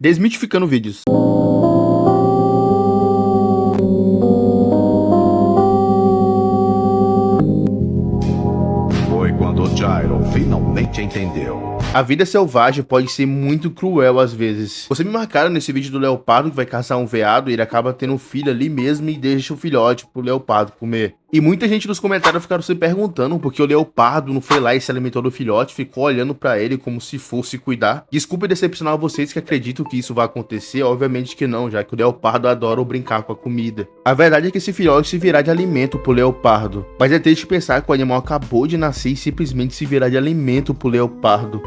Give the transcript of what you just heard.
Desmitificando vídeos. Foi quando o Gyro finalmente entendeu. A vida selvagem pode ser muito cruel às vezes. Vocês me marcaram nesse vídeo do leopardo que vai caçar um veado e ele acaba tendo um filho ali mesmo e deixa o filhote pro leopardo comer. E muita gente nos comentários ficaram se perguntando por que o leopardo não foi lá e se alimentou do filhote, ficou olhando pra ele como se fosse cuidar. Desculpe decepcionar vocês que acreditam que isso vai acontecer, obviamente que não, já que o leopardo adora brincar com a comida. A verdade é que esse filhote se virá de alimento pro leopardo, mas é triste pensar que o animal acabou de nascer e simplesmente se virar de alimento pro leopardo.